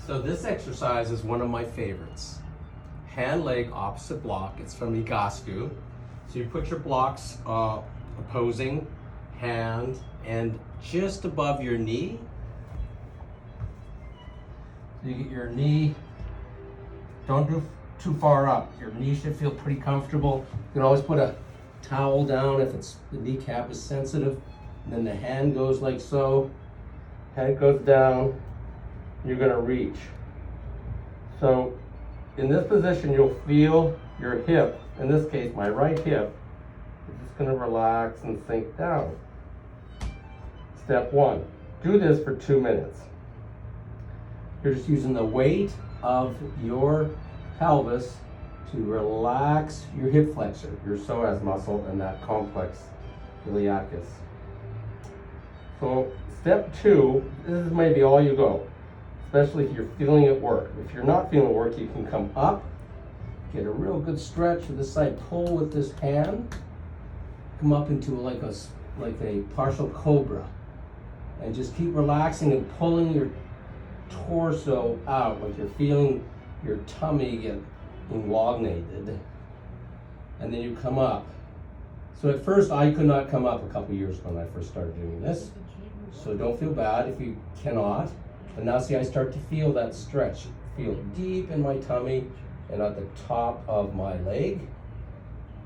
So this exercise is one of my favorites. Hand, leg, opposite block. It's from Egoscue. So you put your blocks opposing hand and just above your knee. So you get your knee, don't do too far up. Your knee should feel pretty comfortable. You can always put a towel down if the kneecap is sensitive. And then the hand goes like so. Hand goes down. You're gonna reach. So in this position, you'll feel your hip, in this case, my right hip, is just gonna relax and sink down. Step one, do this for 2 minutes. You're just using the weight of your pelvis to relax your hip flexor, your psoas muscle, and that complex iliacus. So step two, this is maybe all you go, especially if you're feeling it work. If you're not feeling it work, you can come up, get a real good stretch to this side, pull with this hand, come up into like a partial cobra, and just keep relaxing and pulling your torso out, like you're feeling your tummy get elongated, and then you come up. So at first I could not come up a couple years ago when I first started doing this, so don't feel bad if you cannot. But now see, I start to feel that stretch, feel deep in my tummy and at the top of my leg.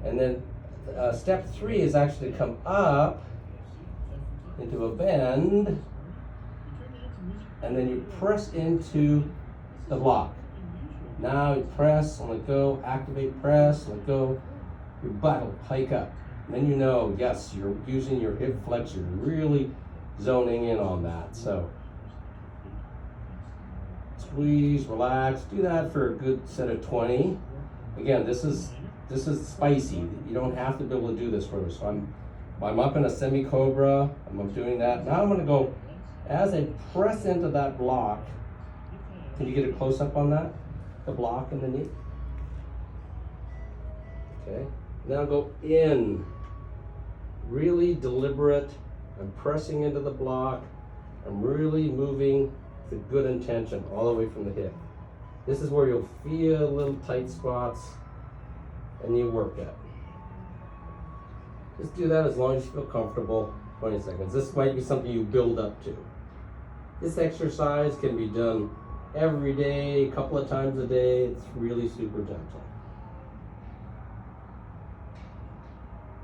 And then step three is actually come up into a bend, and then you press into the block. Now you press and let go, activate, press, let go. Your butt will hike up. And then you know, yes, you're using your hip flexor, you're really zoning in on that. So squeeze, relax, do that for a good set of 20. Again, this is spicy. You don't have to be able to do this for us. So I'm up in a semi-cobra, I'm doing that. Now I'm gonna go, as I press into that block, can you get a close up on that? The block and the knee? Okay, now go in, really deliberate. I'm pressing into the block. I'm really moving with good intention all the way from the hip. This is where you'll feel little tight spots and you work it. Just do that as long as you feel comfortable, 20 seconds. This might be something you build up to. This exercise can be done every day, a couple of times a day. It's really super gentle.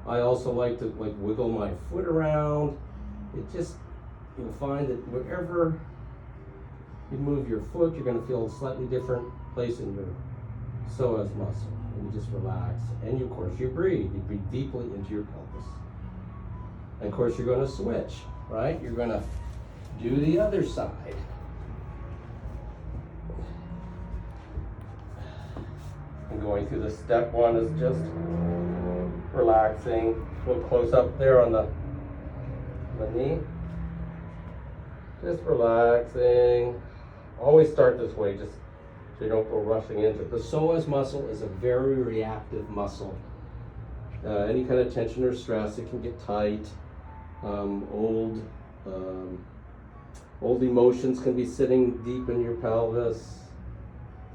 I also like to wiggle my foot around. It just, you'll find that wherever you move your foot, you're going to feel a slightly different place in your psoas muscle. And you just relax. And of course, you breathe. You breathe deeply into your pelvis. And of course, you're going to switch, right? You're going to do the other side. And going through the step one is just relaxing. A little close up there on the knee. Just relaxing. Always start this way, just so you don't go rushing into it. The psoas muscle is a very reactive muscle. Any kind of tension or stress, it can get tight. Old emotions can be sitting deep in your pelvis.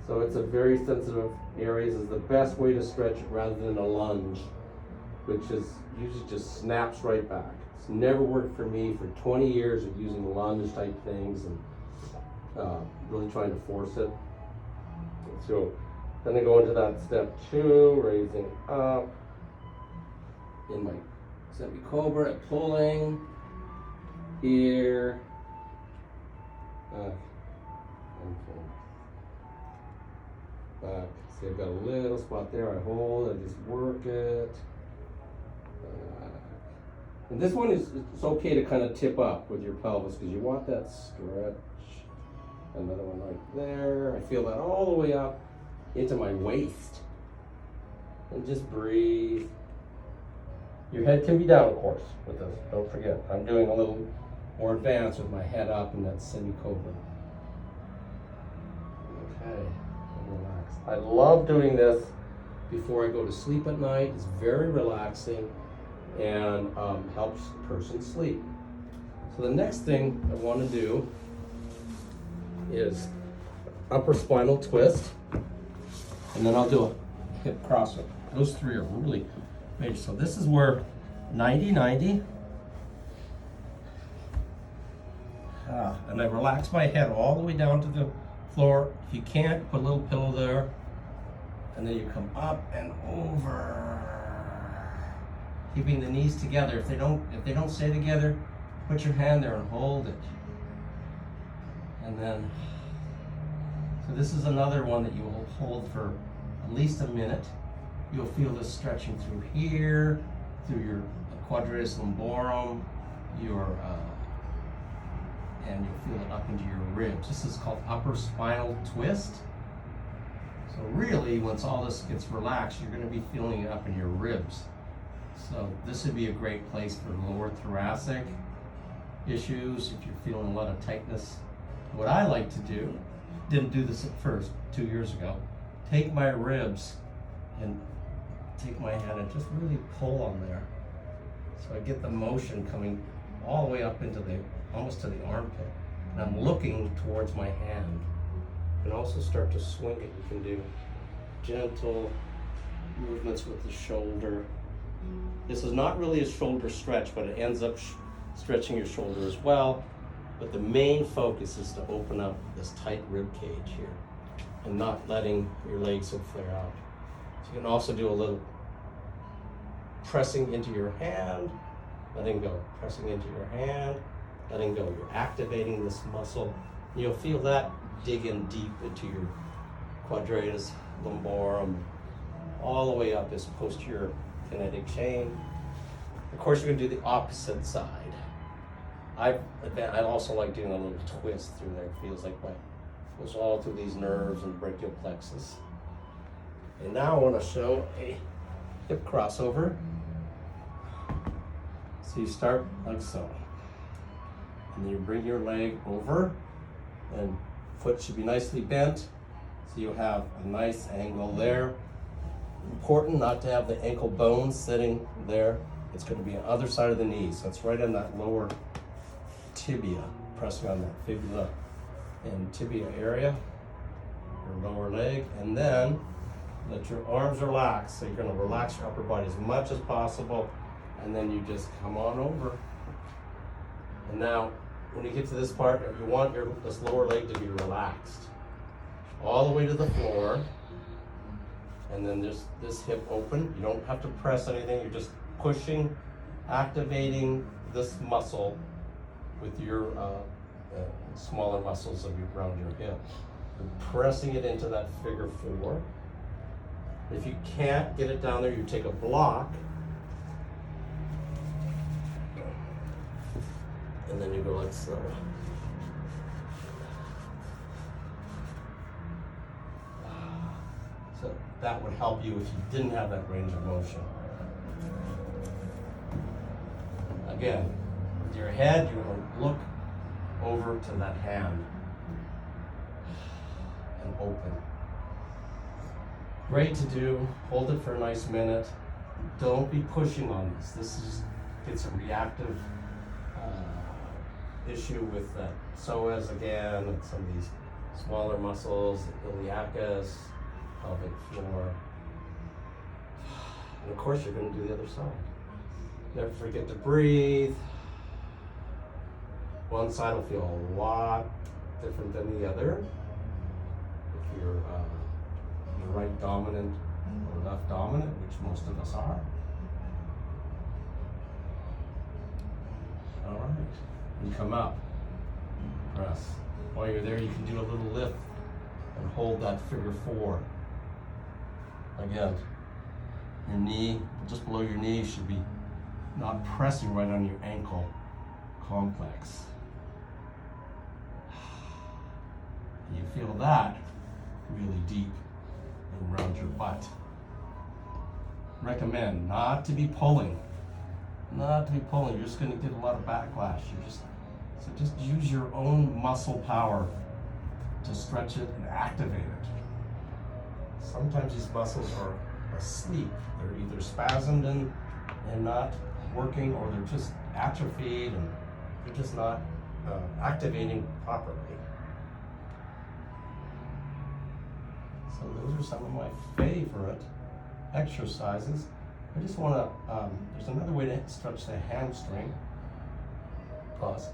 So it's a very sensitive area. This is the best way to stretch it rather than a lunge, which is usually just snaps right back. It's never worked for me for 20 years of using lunge type things and really trying to force it. So then I go into that step two, raising up in my semi-cobra, pulling here, back, and pull back. See, I've got a little spot there. I hold, I just work it. And this one it's okay to kind of tip up with your pelvis because you want that stretch. Another one right there. I feel that all the way up into my waist. And just breathe. Your head can be down, of course, with this. Don't forget. I'm doing a little more advanced with my head up in that semi-cobra. Okay, relax. I love doing this before I go to sleep at night. It's very relaxing and helps the person sleep. So the next thing I want to do is upper spinal twist, and then I'll do a hip crossover. Those three are really major. So this is where 90-90. And I relax my head all the way down to the floor. If you can't, put a little pillow there. And then you come up and over. Keeping the knees together. If they don't stay together, put your hand there and hold it. And then, so this is another one that you will hold for at least a minute. You'll feel this stretching through here, through your quadratus lumborum, and you'll feel it up into your ribs. This is called upper spinal twist. So really, once all this gets relaxed, you're going to be feeling it up in your ribs. So this would be a great place for lower thoracic issues, if you're feeling a lot of tightness. What I like to do, didn't do this at first, 2 years ago, take my ribs and take my hand and just really pull on there. So I get the motion coming all the way up into almost to the armpit. And I'm looking towards my hand. You can also start to swing it. You can do gentle movements with the shoulder. This is not really a shoulder stretch, but it ends up stretching your shoulder as well. But the main focus is to open up this tight rib cage here and not letting your legs so flare out. So you can also do a little pressing into your hand, letting go, pressing into your hand, letting go. You're activating this muscle. You'll feel that dig in deep into your quadratus lumborum, all the way up this posterior kinetic chain. Of course, you're going to do the opposite side. I also like doing a little twist through there. It feels like it goes all through these nerves and brachial plexus. And now I want to show a hip crossover. So you start like so. And then you bring your leg over, and foot should be nicely bent. So you have a nice angle there. Important not to have the ankle bone sitting there. It's going to be on the other side of the knee. So it's right on that lower tibia, pressing on that fibula and tibia area, your lower leg. And then let your arms relax. So you're going to relax your upper body as much as possible. And then you just come on over. And now, when you get to this part, you want this lower leg to be relaxed all the way to the floor. And then just this hip open. You don't have to press anything. You're just pushing, activating this muscle with your smaller muscles around your hip. You're pressing it into that figure four. If you can't get it down there, you take a block. And then you go like so. So that would help you if you didn't have that range of motion. Again, with your head, you're going to look over to that hand and open. Great to do. Hold it for a nice minute. Don't be pushing on this. It's a reactive issue with that psoas again, and some of these smaller muscles, the iliacus, pelvic floor. And of course, you're going to do the other side. Never forget to breathe. One side will feel a lot different than the other. If you're right dominant or left dominant, which most of us are. All right. And come up, press. While you're there, you can do a little lift and hold that figure four. Again, your knee, just below your knee, should be not pressing right on your ankle complex. And you feel that really deep around your butt. Recommend not to be pulling. Not to be pulling. You're just going to get a lot of backlash. So just use your own muscle power to stretch it and activate it. Sometimes these muscles are asleep. They're either spasmed and not working, or they're just atrophied and they're just not activating properly. So those are some of my favorite exercises. I just want to, there's another way to stretch the hamstring. Pause.